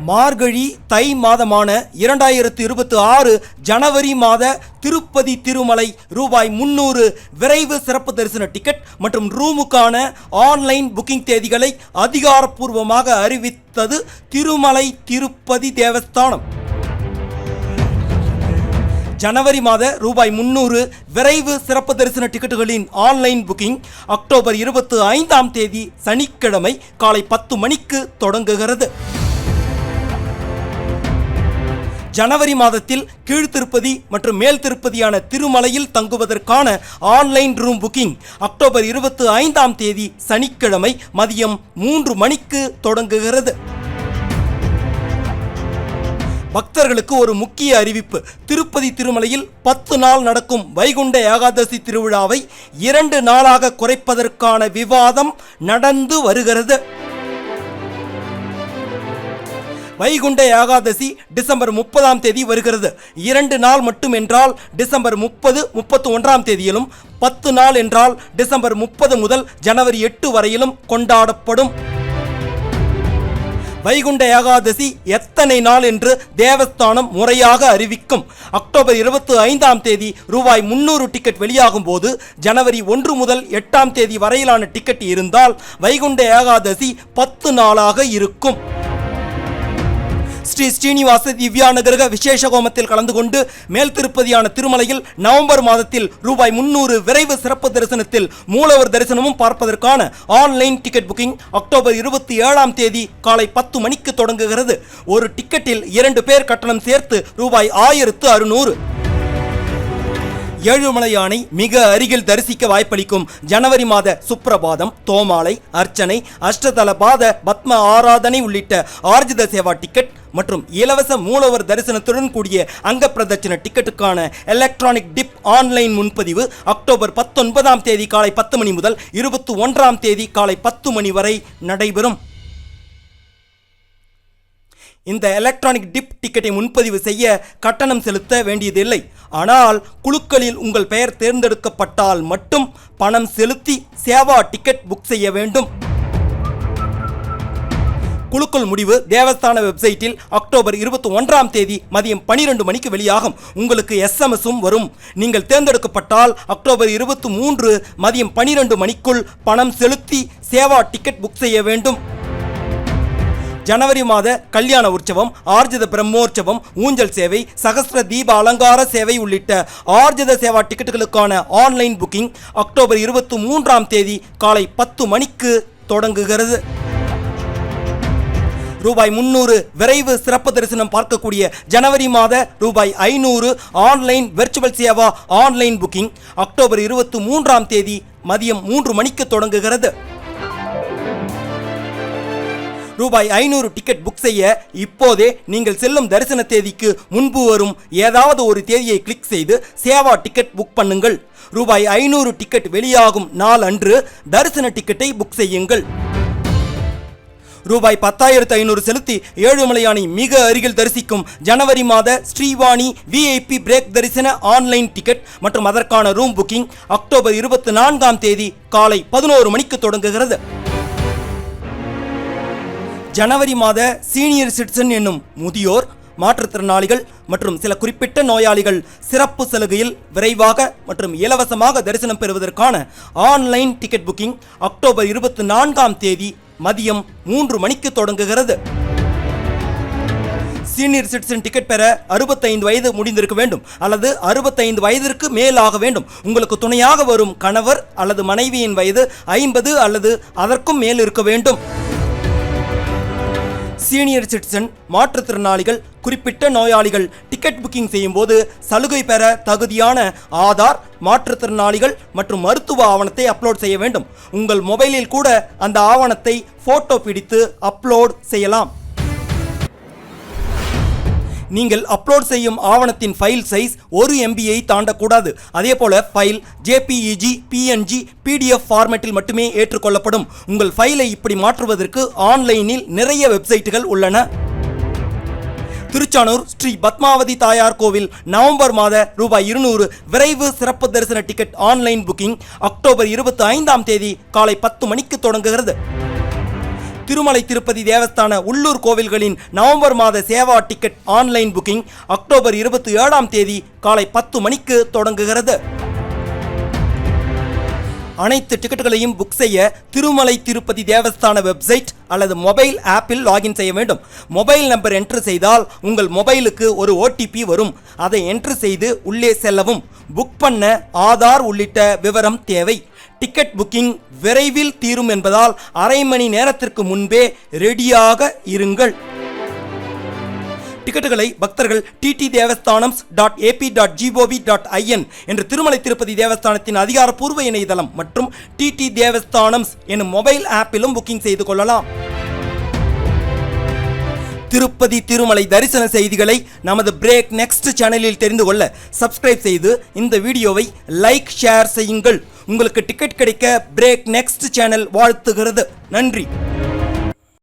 மார்கழி தை மாதமான 2026 ஜனவரி மாத திருப்பதி திருமலை ரூபாய் 300 விரைவு சிறப்பு தரிசன டிக்கெட் மற்றும் ரூமுக்கான ஆன்லைன் புக்கிங் தேதிகளை அதிகாரப்பூர்வமாக அறிவித்தது திருமலை திருப்பதி தேவஸ்தானம். ஜனவரி மாத ரூபாய் 300 விரைவு சிறப்பு தரிசன டிக்கெட்டுகளின் ஆன்லைன் புக்கிங் அக்டோபர் 25ஆம் தேதி சனிக்கிழமை காலை 10 மணிக்கு தொடங்குகிறது. ஜனவரி மாதத்தில் கீழ் திருப்பதி மற்றும் மேல் திருப்பதியான திருமலையில் தங்குவதற்கான ஆன்லைன் ரூம் புக்கிங் அக்டோபர் 25ஆம் தேதி சனிக்கிழமை மதியம் 3 மணிக்கு தொடங்குகிறது. பக்தர்களுக்கு ஒரு முக்கிய அறிவிப்பு. திருப்பதி திருமலையில் 10 நாள் நடக்கும் வைகுண்ட ஏகாதசி திருவிழாவை 2 நாளாக குறைப்பதற்கான விவாதம் நடந்து வருகிறது. வைகுண்ட ஏகாதசி டிசம்பர் 30ஆம் தேதி வருகிறது. 2 நாள் மட்டும் என்றால் டிசம்பர் 30, 31ஆம் தேதியிலும், 10 நாள் என்றால் டிசம்பர் 30 முதல் ஜனவரி 8 வரையிலும் கொண்டாடப்படும். வைகுண்ட ஏகாதசி எத்தனை நாள் என்று தேவஸ்தானம் முறையாக அறிவிக்கும். அக்டோபர் 25ஆம் தேதி ரூபாய் 300 டிக்கெட் வெளியாகும் போது ஜனவரி 1 முதல் 8ஆம் தேதி வரையிலான டிக்கெட் இருந்தால் வைகுண்ட ஏகாதசி 10 நாளாக இருக்கும். ஸ்ரீ ஸ்ரீனிவாச திவ்யானுகிரக விசேஷ ஹோமத்தில் கலந்து கொண்டு மேல் திருப்பதியான திருமலையில் நவம்பர் மாதத்தில் ரூபாய் 300 விரைவு சிறப்பு தரிசனத்தில் மூலவர் தரிசனமும் பார்ப்பதற்கான ஆன்லைன் டிக்கெட் புக்கிங் அக்டோபர் 27ஆம் தேதி காலை 10 மணிக்கு தொடங்குகிறது. ஒரு டிக்கெட்டில் 2 பேர் கட்டணம் சேர்த்து ரூபாய் 1600. ஏழுமலையானை மிக அருகில் தரிசிக்க வாய்ப்பளிக்கும் ஜனவரி மாத சுப்ரபாதம், தோமாலை, அர்ச்சனை, அஷ்டதல பாத பத்ம ஆராதனை உள்ளிட்ட ஆர்ஜித சேவா டிக்கெட் மற்றும் இலவச மூலவர் தரிசனத்துடன் கூடிய அங்க பிரதட்சண டிக்கெட்டுக்கான எலக்ட்ரானிக் டிப் ஆன்லைன் முன்பதிவு அக்டோபர் 19ஆம் தேதி காலை 10 மணி முதல் 21ஆம் தேதி காலை 10 மணி வரை நடைபெறும். இந்த எலக்ட்ரானிக் டிப் டிக்கெட்டை முன்பதிவு செய்ய கட்டணம் செலுத்த வேண்டியதில்லை. ஆனால் குழுக்களில் உங்கள் பெயர் தேர்ந்தெடுக்கப்பட்டால் மட்டும் பணம் செலுத்தி சேவா டிக்கெட் புக் செய்ய வேண்டும். குழுக்கள் முடிவு தேவஸ்தான வெப்சைட்டில் அக்டோபர் 21ஆம் தேதி மதியம் 12 மணிக்கு வெளியாகும். உங்களுக்கு எஸ்எம்எஸும் வரும். நீங்கள் தேர்ந்தெடுக்கப்பட்டால் அக்டோபர் 23 மதியம் 12 மணிக்குள் பணம் செலுத்தி சேவா டிக்கெட் புக் செய்ய வேண்டும். ஜனவரி மாத கல்யாண உற்சவம், ஆர்ஜித பிரம்மோற்சவம், ஊஞ்சல் சேவை, சகஸ்ர தீப அலங்கார சேவை உள்ளிட்ட ஆர்ஜித சேவா டிக்கெட்டுகளுக்கான ஆன்லைன் புக்கிங் அக்டோபர் 23ஆம் தேதி காலை 10 மணிக்கு தொடங்குகிறது. ரூபாய் 300 விரைவு சிறப்பு தரிசனம் பார்க்கக்கூடிய ஜனவரி மாத ரூபாய் 500 ஆன்லைன் வெர்ச்சுவல் சேவா ஆன்லைன் புக்கிங் அக்டோபர் 23ஆம் தேதி மதியம் 3 மணிக்கு தொடங்குகிறது. ரூபாய் 500 டிக்கெட் புக் செய்ய இப்போதே நீங்கள் செல்லும் தரிசன தேதிக்கு முன்பு வரும் ஏதாவது ஒரு தேதியை கிளிக் செய்து சேவா டிக்கெட் புக் பண்ணுங்கள். ரூபாய் 500 டிக்கெட் வெளியாகும் நாள் அன்று தரிசன டிக்கெட்டை புக் செய்யுங்கள். ரூபாய் 10,500 செலுத்தி ஏழுமலையானை மிக அருகில் தரிசிக்கும் ஜனவரி மாத ஸ்ரீவாணி VIP பிரேக் தரிசன ஆன்லைன் டிக்கெட் மற்றும் அதற்கான ரூம் புக்கிங் அக்டோபர் 24ஆம் தேதி காலை 11 மணிக்கு தொடங்குகிறது. ஜனவரி மாத சீனியர் சிட்டிசன் என்னும் முதியோர், மாற்றுத்திறனாளிகள் மற்றும் சில குறிப்பிட்ட நோயாளிகள் சிறப்பு சலுகையில் விரைவாக மற்றும் இலவசமாக தரிசனம் பெறுவதற்கான ஆன்லைன் டிக்கெட் புக்கிங் அக்டோபர் 24ஆம் தேதி மதியம் 3 மணிக்கு தொடங்குகிறது. சீனியர் சிட்டிசன் டிக்கெட் பெற 65 வயது முடிந்திருக்க வேண்டும் அல்லது 65 வயதிற்கு மேல் ஆக வேண்டும். உங்களுக்கு துணையாக வரும் கணவர் அல்லது மனைவியின் வயது 50 அல்லது அதற்கும் மேல் இருக்க வேண்டும். சீனியர் சிட்டிசன், மாற்றுத்திறனாளிகள், குறிப்பிட்ட நோயாளிகள் டிக்கெட் புக்கிங் செய்யும் போது சலுகை பெற தகுதியான ஆதார், மாற்றுத்திறனாளிகள் மற்றும் மருத்துவ ஆவணத்தை அப்லோட் செய்ய வேண்டும். உங்கள் மொபைலில் கூட அந்த ஆவணத்தை போட்டோ பிடித்து அப்லோட் செய்யலாம். நீங்கள் அப்லோட் செய்யும் ஆவணத்தின் ஃபைல் சைஸ் 1 MBயை தாண்டக்கூடாது. அதே போல ஃபைல் JPEG, PNG, PDF ஃபார்மேட்டில் மட்டுமே ஏற்றுக்கொள்ளப்படும். உங்கள் ஃபைலை இப்படி மாற்றுவதற்கு ஆன்லைனில் நிறைய வெப்சைட்டுகள் உள்ளன. திருச்சானூர் ஸ்ரீ பத்மாவதி தாயார் கோவில் நவம்பர் மாத ரூபாய் 200 விரைவு சிறப்பு தரிசன டிக்கெட் ஆன்லைன் புக்கிங் அக்டோபர் 25ஆம் தேதி காலை 10 மணிக்கு தொடங்குகிறது. திருமலை திருப்பதி தேவஸ்தான உள்ளூர் கோவில்களின் நவம்பர் மாத சேவா டிக்கெட் ஆன்லைன் புக்கிங் அக்டோபர் 27ஆம் தேதி காலை 10 மணிக்கு தொடங்குகிறது. அனைத்து டிக்கெட்டுகளையும் புக் செய்ய திருமலை திருப்பதி தேவஸ்தான வெப்சைட் அல்லது மொபைல் ஆப்பில் லாகின் செய்ய வேண்டும். மொபைல் நம்பர் என்ட்ரு செய்தால் உங்கள் மொபைலுக்கு ஒரு OTP வரும். அதை என்ட்ரு செய்து உள்ளே செல்லவும். புக் பண்ண ஆதார் உள்ளிட்ட விவரம் தேவை. டிக்கெட் புக்கிங் விரைவில் தீரும் என்பதால் அரை மணி நேரத்திற்கு முன்பே ரெடியாக இருங்கள். டிக்கெட்டுகளை பக்தர்கள் ttdevasthanams.ap.gov.in என்ற திருமலை திருப்பதி தேவஸ்தானத்தின் அதிகாரப்பூர்வ இணையதளம் மற்றும் TT தேவஸ்தானம்ஸ் எனும் மொபைல் ஆப்பிலும் புக்கிங் செய்து கொள்ளலாம். திருப்பதி திருமலை தரிசன செய்திகளை நமது பிரேக் நெக்ஸ்ட் சேனலில் தெரிந்து கொள்ள சப்ஸ்கிரைப் செய்து இந்த வீடியோவை லைக் ஷேர் செய்யுங்கள். உங்களுக்கு டிக்கெட் கிடைக்க பிரேக் நெக்ஸ்ட் சேனல் வாழ்த்துகிறது. நன்றி.